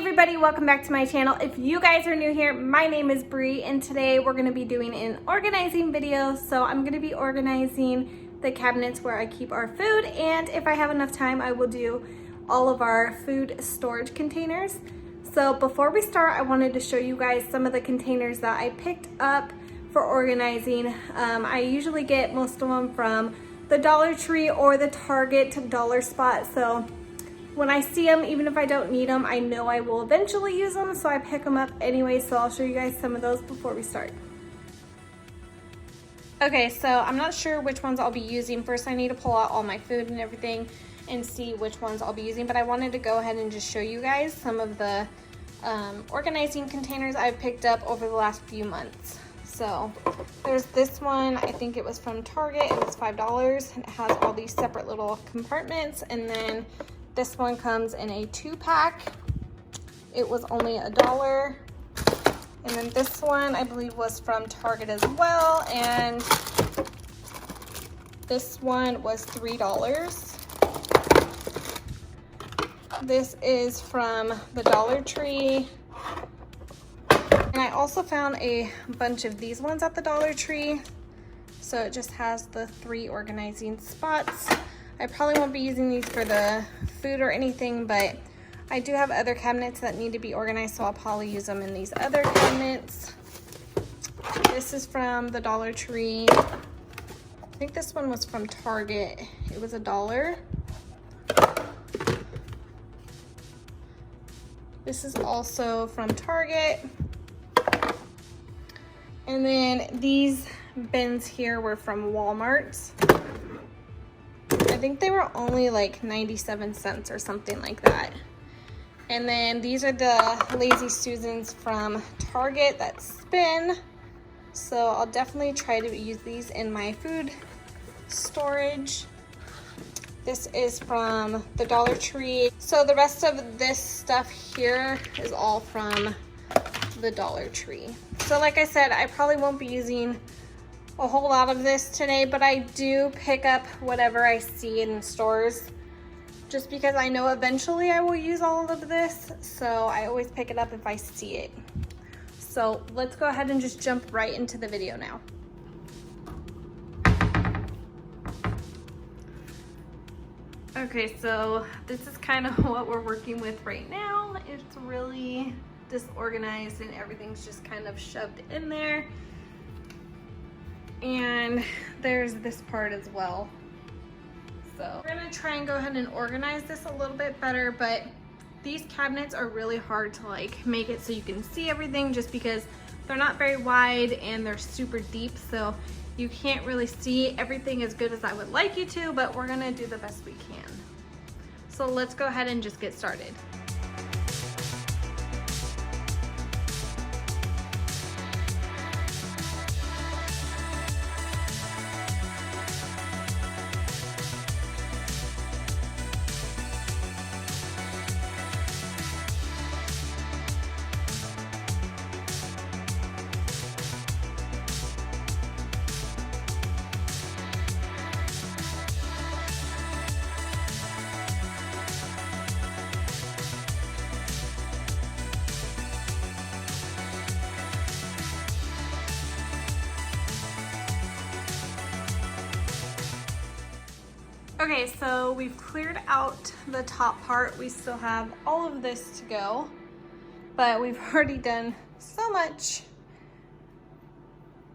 everybody, welcome back to my channel. If you guys are new here, my name is Bree and today we're going to be doing an organizing video. So I'm going to be organizing the cabinets where I keep our food, and if I have enough time I will do all of our food storage containers. So before we start, I wanted to show you guys some of the containers that I picked up for organizing. I usually get most of them from the Dollar Tree or the Target dollar spot. So when I see them, even if I don't need them, I know I will eventually use them, so I pick them up anyway. So I'll show you guys some of those before we start. Okay, so I'm not sure which ones I'll be using. First, I need to pull out all my food and everything and see which ones I'll be using, but I wanted to go ahead and just show you guys some of the organizing containers I've picked up over the last few months. So there's this one, I think it was from Target, it was $5, and it has all these separate little compartments, and then this one comes in a 2-pack. It was only $1. And then this one I believe was from Target as well, and this one was $3. This is from the Dollar Tree. And I also found a bunch of these ones at the Dollar Tree. So it just has the 3 organizing spots. I probably won't be using these for the food or anything, but I do have other cabinets that need to be organized, so I'll probably use them in these other cabinets. This is from the Dollar Tree. I think this one was from Target. It was $1. This is also from Target. And then these bins here were from Walmart. I think they were only like 97 cents or something like that. And then these are the Lazy Susans from Target that spin. So I'll definitely try to use these in my food storage. This is from the Dollar Tree. So the rest of this stuff here is all from the Dollar Tree. So like I said, I probably won't be using a whole lot of this today, but I do pick up whatever I see in stores just because I know eventually I will use all of this, so I always pick it up if I see it. So let's go ahead and just jump right into the video now. Okay, so this is kind of what we're working with right now. It's really disorganized and everything's just kind of shoved in there. And there's this part as well. So we're gonna try and go ahead and organize this a little bit better, but these cabinets are really hard to like make it so you can see everything just because they're not very wide and they're super deep, so you can't really see everything as good as I would like you to, but we're gonna do the best we can. So let's go ahead and just get started. Okay, so we've cleared out the top part. We still have all of this to go, but we've already done so much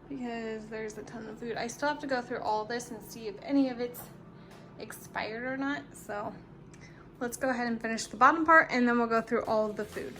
because there's a ton of food. I still have to go through all this and see if any of it's expired or not. So let's go ahead and finish the bottom part and then we'll go through all of the food.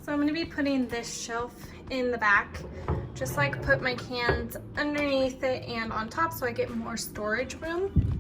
So I'm gonna be putting this shelf in the back, just like put my cans underneath it and on top so I get more storage room.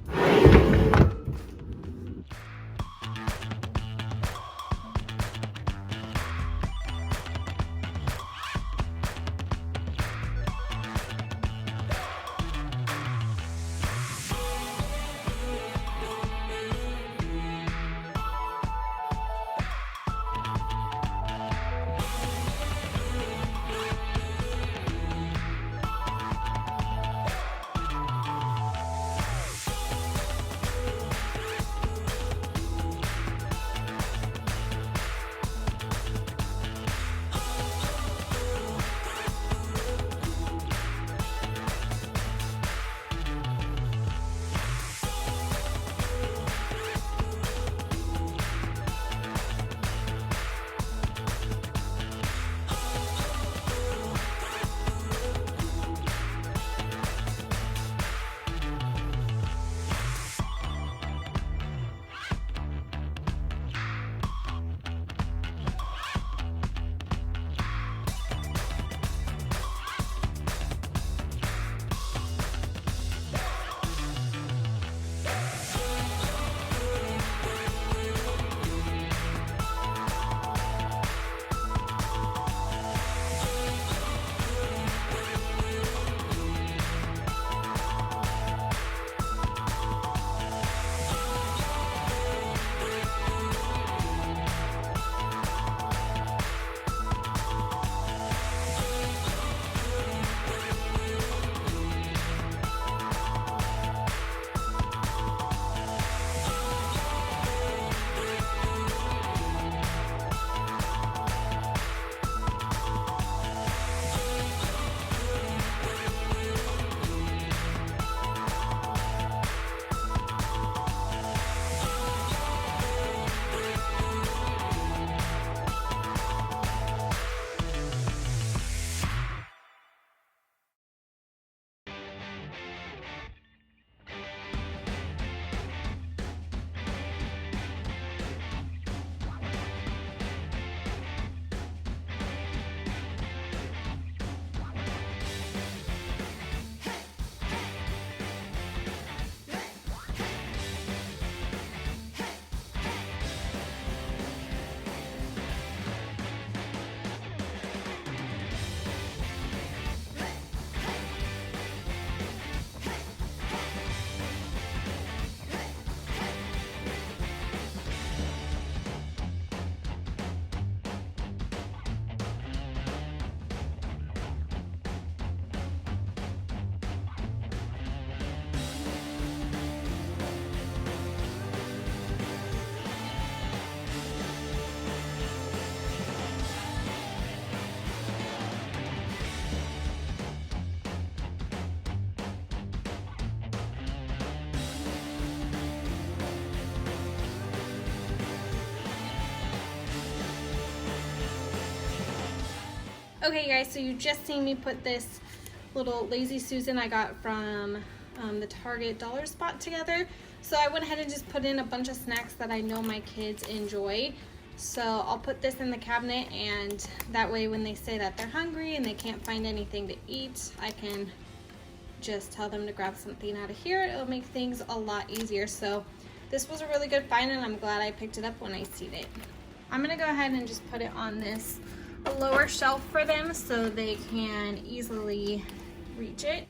Okay guys, so you just seen me put this little Lazy Susan I got from the Target dollar spot together. So I went ahead and just put in a bunch of snacks that I know my kids enjoy. So I'll put this in the cabinet, and that way when they say that they're hungry and they can't find anything to eat, I can just tell them to grab something out of here. It'll make things a lot easier. So this was a really good find, and I'm glad I picked it up when I seen it. I'm gonna go ahead and just put it on this lower shelf for them so they can easily reach it.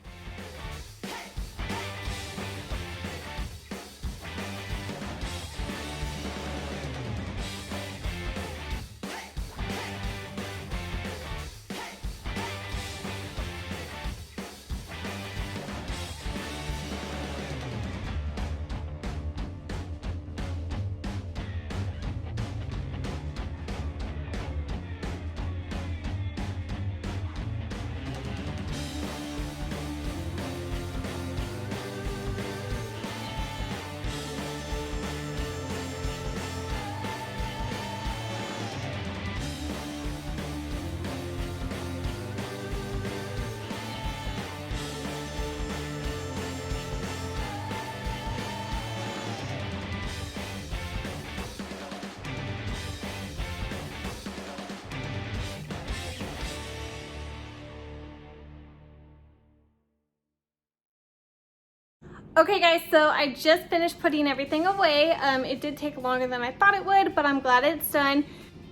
Okay guys, so I just finished putting everything away. It did take longer than I thought it would, but I'm glad it's done.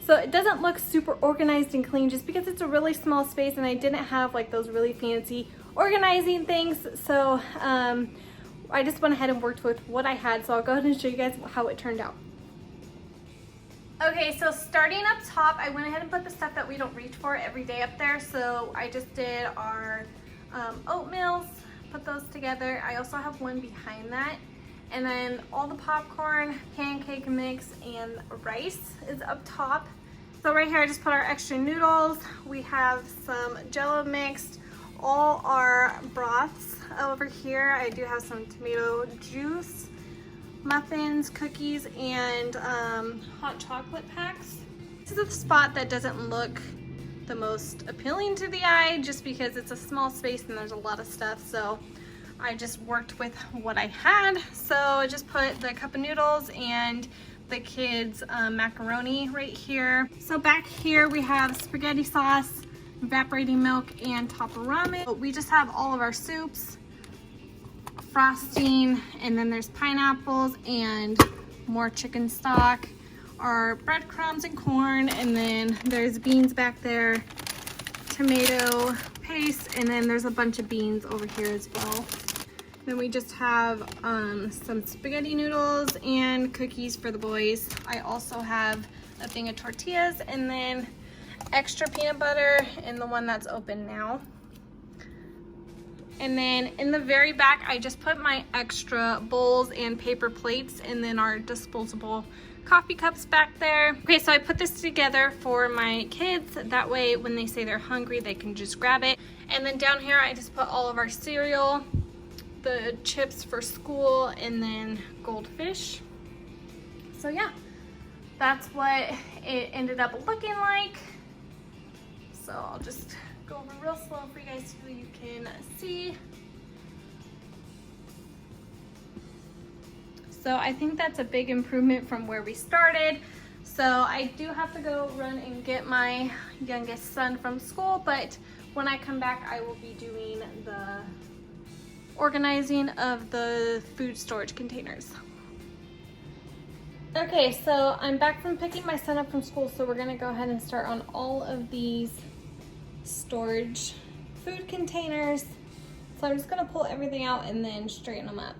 So it doesn't look super organized and clean just because it's a really small space and I didn't have like those really fancy organizing things. So I just went ahead and worked with what I had. So I'll go ahead and show you guys how it turned out. Okay, so starting up top, I went ahead and put the stuff that we don't reach for every day up there. So I just did our oatmeals, put those together. I also have one behind that. And then all the popcorn, pancake mix, and rice is up top. So right here, I just put our extra noodles. We have some Jell-O mixed, all our broths over here. I do have some tomato juice, muffins, cookies, and hot chocolate packs. This is a spot that doesn't look the most appealing to the eye just because it's a small space and there's a lot of stuff. So I just worked with what I had. So I just put the cup of noodles and the kids' macaroni right here. So back here we have spaghetti sauce, evaporating milk, and Topper ramen. We just have all of our soups, frosting, and then there's pineapples and more chicken stock, our breadcrumbs and corn, and then there's beans back there, tomato paste, and then there's a bunch of beans over here as well. Then we just have some spaghetti noodles and cookies for the boys. I also have a thing of tortillas and then extra peanut butter in the one that's open now. And then in the very back, I just put my extra bowls and paper plates and then our disposable coffee cups back there. Okay, so I put this together for my kids. That way, when they say they're hungry, they can just grab it. And then down here, I just put all of our cereal, the chips for school, and then Goldfish. So yeah, that's what it ended up looking like. So I'll just go over real slow for you guys so you can see. So I think that's a big improvement from where we started. So I do have to go run and get my youngest son from school, but when I come back, I will be doing the organizing of the food storage containers. Okay, so I'm back from picking my son up from school, so we're gonna go ahead and start on all of these storage food containers. So I'm just gonna pull everything out and then straighten them up.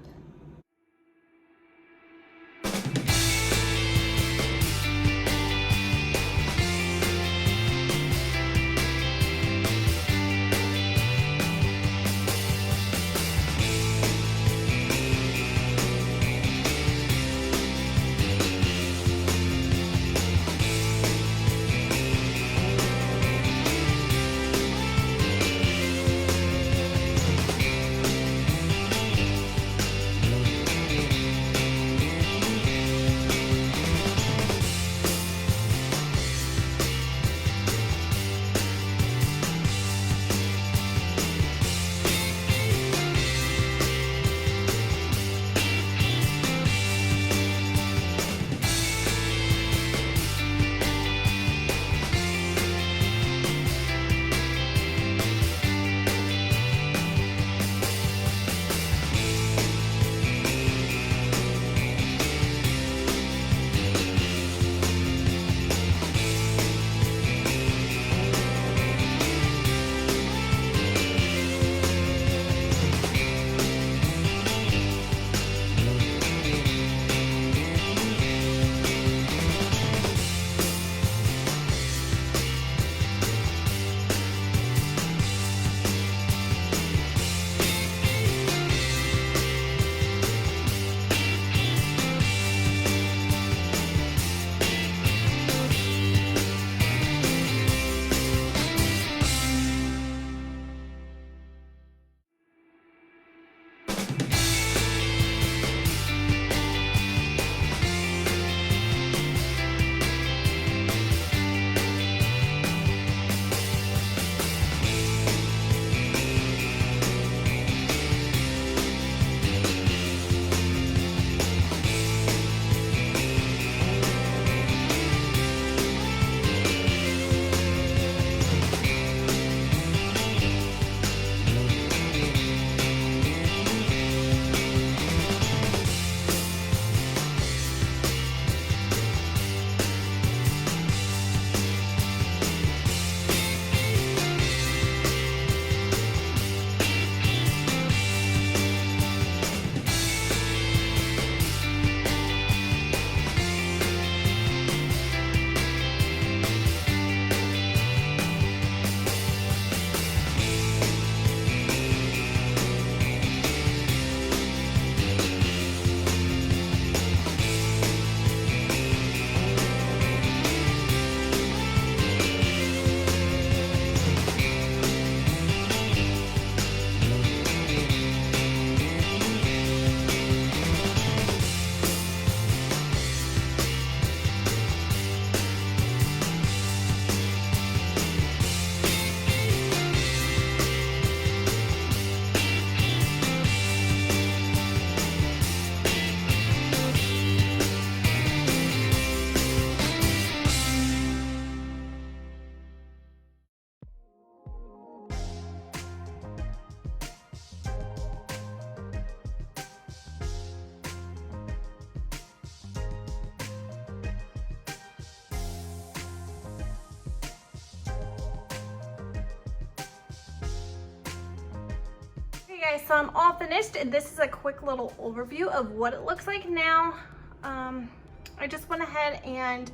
Okay guys, so I'm all finished and this is a quick little overview of what it looks like now. I just went ahead and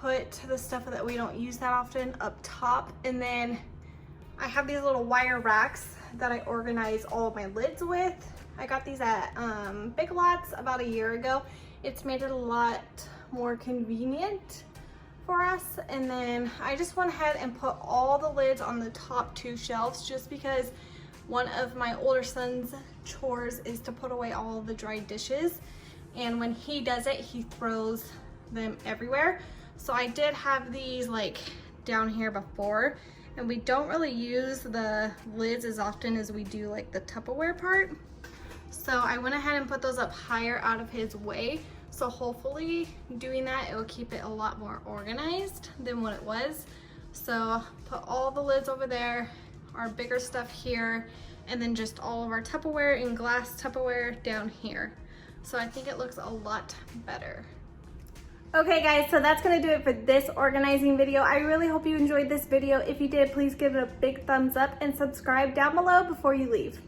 put the stuff that we don't use that often up top, and then I have these little wire racks that I organize all of my lids with. I got these at Big Lots about a year ago. It's made it a lot more convenient for us. And then I just went ahead and put all the lids on the top 2 shelves just because one of my older son's chores is to put away all of the dry dishes. And when he does it, he throws them everywhere. So I did have these like down here before, and we don't really use the lids as often as we do like the Tupperware part. So I went ahead and put those up higher out of his way. So hopefully doing that, it will keep it a lot more organized than what it was. So put all the lids over there, our bigger stuff here, and then just all of our Tupperware and glass Tupperware down here. So I think it looks a lot better. Okay guys, so that's gonna do it for this organizing video. I really hope you enjoyed this video. If you did, please give it a big thumbs up and subscribe down below before you leave.